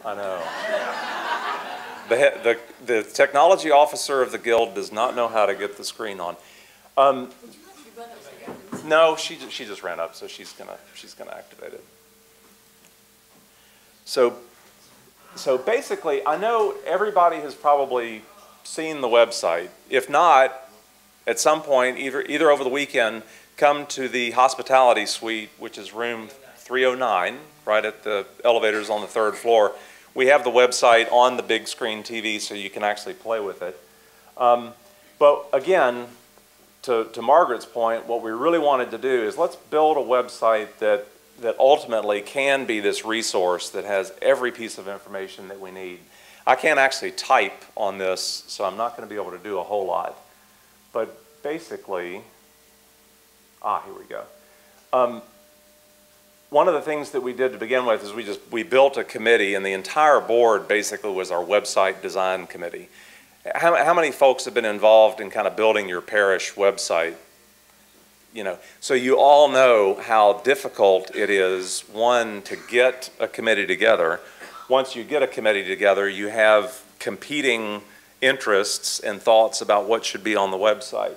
I know. The technology officer of the Guild does not know how to get the screen on. No, she just ran up, so she's gonna activate it. So basically, I know everybody has probably seen the website. If not, at some point, either over the weekend, come to the hospitality suite, which is room 309, right at the elevators on the 3rd floor. We have the website on the big screen TV, so you can actually play with it. But again, to Margaret's point, what we really wanted to do is let's build a website that ultimately can be this resource that has every piece of information that we need. I can't actually type on this, so I'm not going to be able to do a whole lot. But basically, here we go. One of the things that we did to begin with is we built a committee, and the entire board basically was our website design committee. How many folks have been involved in kind of building your parish website? You know, so you all know how difficult it is, one, to get a committee together. Once you get a committee together, you have competing interests and thoughts about what should be on the website.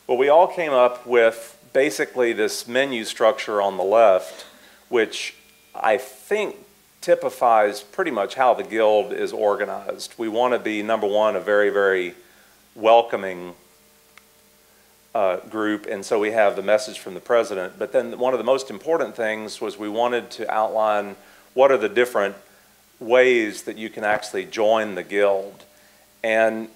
Well, we all came up with basically this menu structure on the left, which I think typifies pretty much how the Guild is organized. We want to be, number one, a very, very welcoming group, and so we have the message from the president. But then one of the most important things was we wanted to outline what are the different ways that you can actually join the Guild. And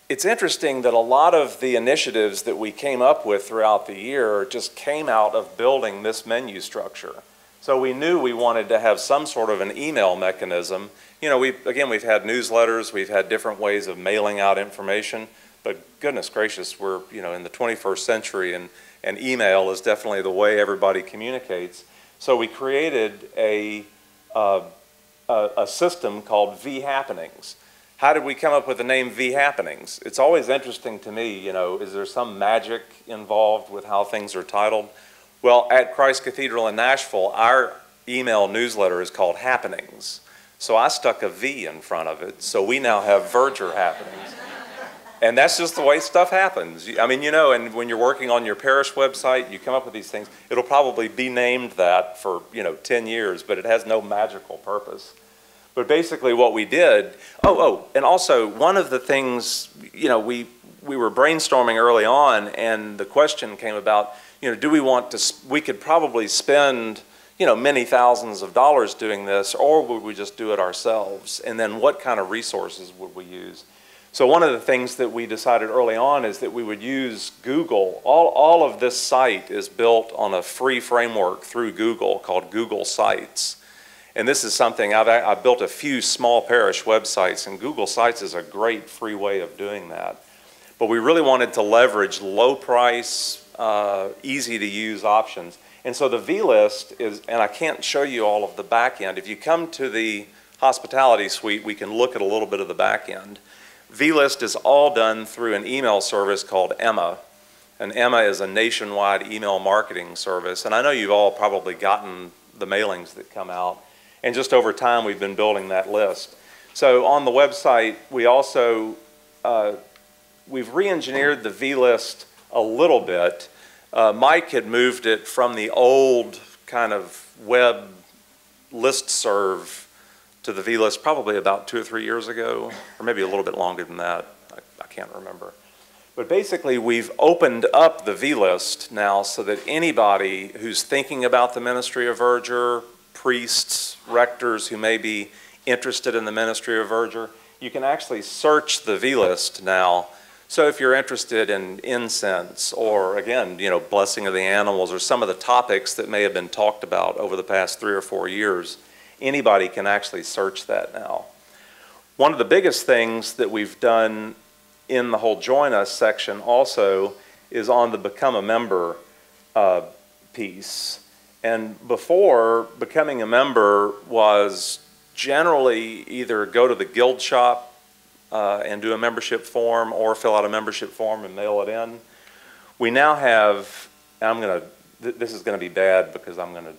it's interesting that a lot of the initiatives that we came up with throughout the year just came out of building this menu structure. So we knew we wanted to have some sort of an email mechanism. You know, we've had newsletters, we've had different ways of mailing out information, but goodness gracious, we're in the 21st century, and email is definitely the way everybody communicates. So we created a system called V Happenings. How did we come up with the name V Happenings? It's always interesting to me, is there some magic involved with how things are titled? Well, at Christ Cathedral in Nashville, our email newsletter is called Happenings. So I stuck a V in front of it, so we now have Verger Happenings. And that's just the way stuff happens. I mean, and when you're working on your parish website, you come up with these things. It'll probably be named that for, 10 years, but it has no magical purpose. But basically what we did, and also one of the things, we were brainstorming early on, and the question came about, do we want to, we could probably spend, many thousands of dollars doing this, or would we just do it ourselves? And then what kind of resources would we use? So one of the things that we decided early on is that we would use Google. All of this site is built on a free framework through Google called Google Sites. And this is something, I've built a few small parish websites, and Google Sites is a great free way of doing that. But we really wanted to leverage low price, easy to use options. And so the V-list is, and I can't show you all of the back end. If you come to the hospitality suite, we can look at a little bit of the back end. V-list is all done through an email service called Emma. And Emma is a nationwide email marketing service. And I know you've all probably gotten the mailings that come out. And just over time, we've been building that list. So on the website, we also, we've re-engineered the V-list a little bit. Mike had moved it from the old kind of web listserv to the V-list probably about 2 or 3 years ago, or maybe a little bit longer than that. I can't remember. But basically, we've opened up the V-list now so that anybody who's thinking about the ministry of Verger, priests, rectors who may be interested in the ministry of Verger, you can actually search the V-list now. So if you're interested in incense or, again, blessing of the animals or some of the topics that may have been talked about over the past 3 or 4 years, anybody can actually search that now. One of the biggest things that we've done in the whole Join Us section also is on the Become a Member piece. And before, becoming a member was generally either go to the guild shop and do a membership form, or fill out a membership form and mail it in. We now have, and this is going to be bad because I'm going to,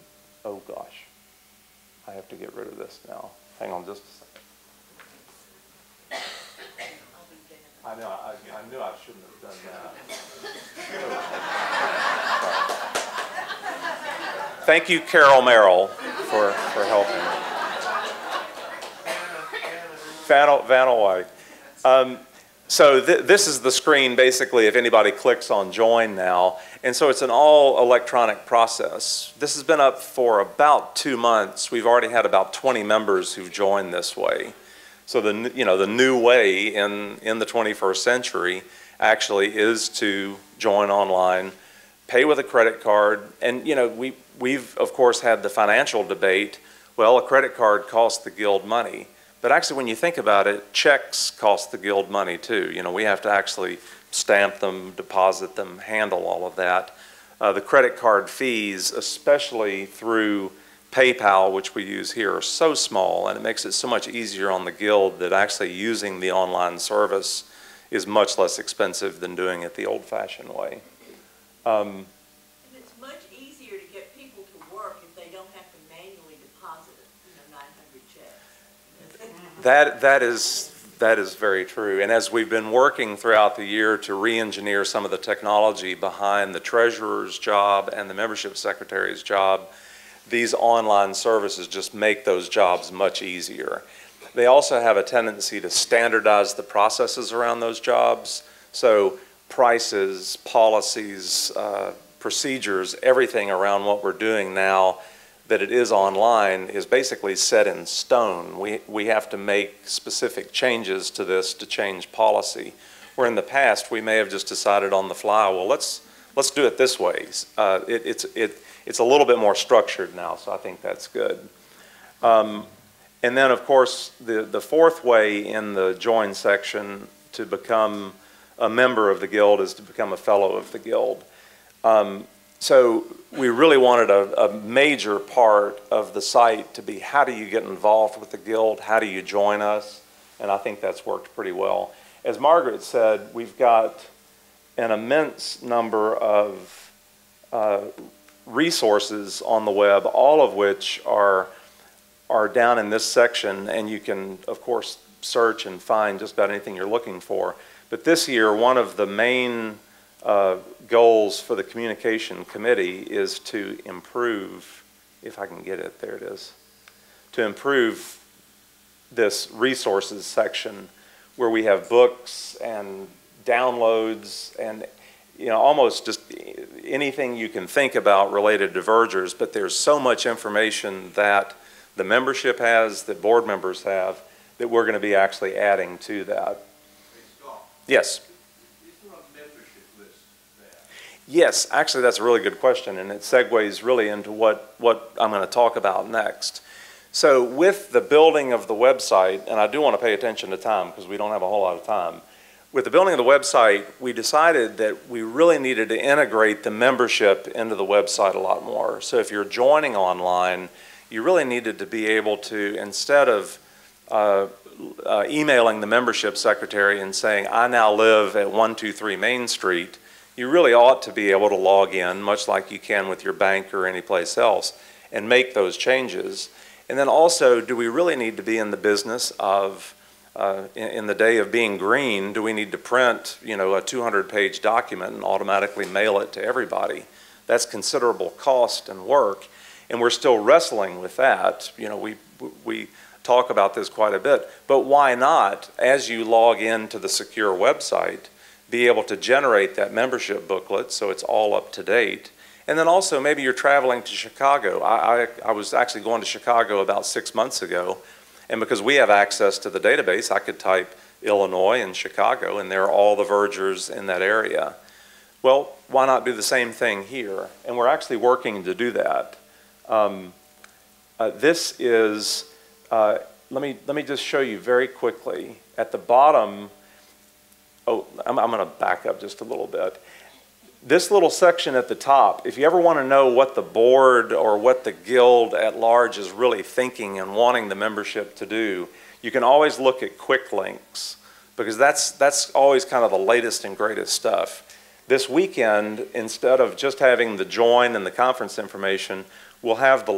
oh gosh. I have to get rid of this now. Hang on just a second. I know, I knew I shouldn't have done that. Thank you, Carol Merrill, for helping. Vanna White. So this is the screen, basically, if anybody clicks on join now. And so it's an all electronic process. This has been up for about 2 months. We've already had about 20 members who've joined this way. So the new way in the 21st century actually is to join online, pay with a credit card. And we've of course had the financial debate. Well, a credit card costs the guild money. But actually, when you think about it, checks cost the guild money too. We have to actually stamp them, deposit them, handle all of that. The credit card fees, especially through PayPal, which we use here, are so small, and it makes it so much easier on the guild that actually using the online service is much less expensive than doing it the old-fashioned way. And it's much easier to get people to work if they don't have to manually deposit 900 checks. That is very true. And as we've been working throughout the year to re-engineer some of the technology behind the treasurer's job and the membership secretary's job, these online services just make those jobs much easier. They also have a tendency to standardize the processes around those jobs. So prices, policies, procedures, everything around what we're doing now that it is online is basically set in stone. We have to make specific changes to this to change policy. Where in the past we may have just decided on the fly, well, let's do it this way. It's a little bit more structured now, so I think that's good. And then, of course, the fourth way in the join section to become a member of the guild is to become a fellow of the guild. So we really wanted a major part of the site to be how do you get involved with the guild, how do you join us, and I think that's worked pretty well. As Margaret said, we've got an immense number of resources on the web, all of which are down in this section, and you can, of course, search and find just about anything you're looking for. But this year, one of the main goals for the communication committee is to improve, if I can get it, there it is, to improve this resources section where we have books and downloads and almost just anything you can think about related to Vergers, but there's so much information that the membership has, that board members have, that we're going to be actually adding to that. Hey, Scott. Yes. Is there a membership list there? Yes, actually that's a really good question, and it segues really into what I'm going to talk about next. So with the building of the website, and I do want to pay attention to time because we don't have a whole lot of time, with the building of the website, we decided that we really needed to integrate the membership into the website a lot more. So if you're joining online, you really needed to be able to, instead of emailing the membership secretary and saying, I now live at 123 Main Street, you really ought to be able to log in, much like you can with your bank or any place else, and make those changes. And then also, do we really need to be in the business of, in the day of being green, do we need to print, a 200-page document and automatically mail it to everybody? That's considerable cost and work, and we're still wrestling with that. We talk about this quite a bit, but why not, as you log into the secure website, be able to generate that membership booklet so it's all up to date? And then also, maybe you're traveling to Chicago. I was actually going to Chicago about 6 months ago, and because we have access to the database, I could type Illinois and Chicago, and there are all the Vergers in that area. Well, why not do the same thing here? And we're actually working to do that. This is, let me just show you very quickly. At the bottom, I'm going to back up just a little bit. This little section at the top, if you ever want to know what the board or what the guild at large is really thinking and wanting the membership to do, you can always look at quick links, because that's always kind of the latest and greatest stuff. This weekend, instead of just having the join and the conference information, we'll have the